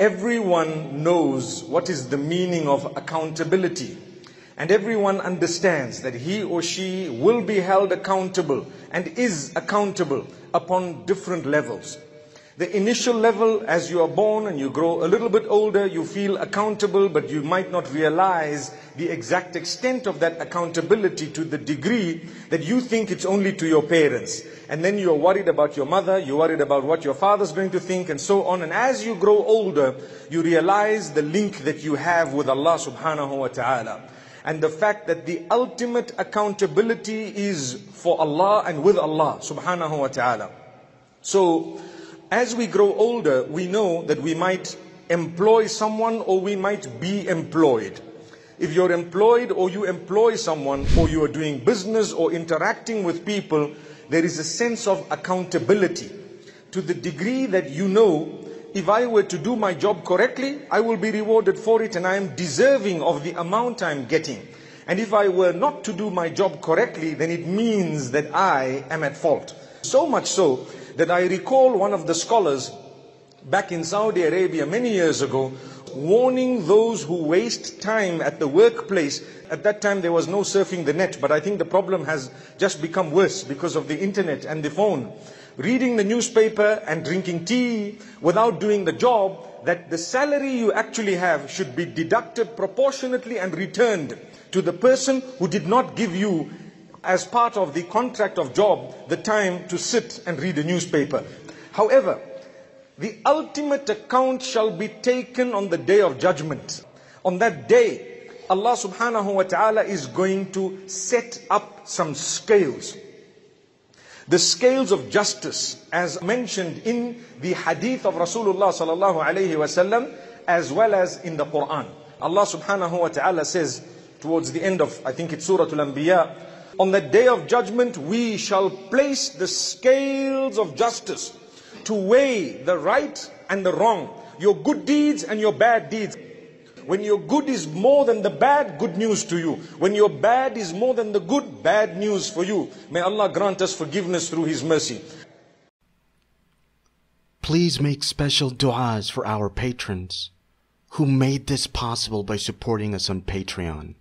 Everyone knows what is the meaning of accountability. And everyone understands that he or she will be held accountable and is accountable upon different levels. The initial level, as you are born and you grow a little bit older, you feel accountable, but you might not realize the exact extent of that accountability to the degree that you think it's only to your parents. And then you're worried about your mother, you're worried about what your father's going to think, and so on. And as you grow older, you realize the link that you have with Allah subhanahu wa ta'ala. And the fact that the ultimate accountability is for Allah and with Allah subhanahu wa ta'ala. So, as we grow older, we know that we might employ someone or we might be employed. If you're employed or you employ someone, or you are doing business or interacting with people, there is a sense of accountability to the degree that you know, if I were to do my job correctly, I will be rewarded for it and I am deserving of the amount I'm getting. And if I were not to do my job correctly, then it means that I am at fault. So much so that I recall one of the scholars back in Saudi Arabia many years ago warning those who waste time at the workplace. At that time there was no surfing the net, but I think the problem has just become worse because of the internet and the phone. Reading the newspaper and drinking tea without doing the job, that the salary you actually have should be deducted proportionately and returned to the person who did not give you, as part of the contract of job, the time to sit and read a newspaper. However, the ultimate account shall be taken on the day of judgment. On that day, Allah subhanahu wa ta'ala is going to set up some scales. The scales of justice, as mentioned in the hadith of Rasulullah sallallahu alayhi wa sallam, as well as in the Quran. Allah subhanahu wa ta'ala says, towards the end of, I think it's Surah Al-Anbiya, on that day of judgment, we shall place the scales of justice to weigh the right and the wrong, your good deeds and your bad deeds. When your good is more than the bad, good news to you. When your bad is more than the good, bad news for you. May Allah grant us forgiveness through His mercy. Please make special du'as for our patrons who made this possible by supporting us on Patreon.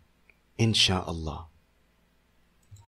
Insha'Allah.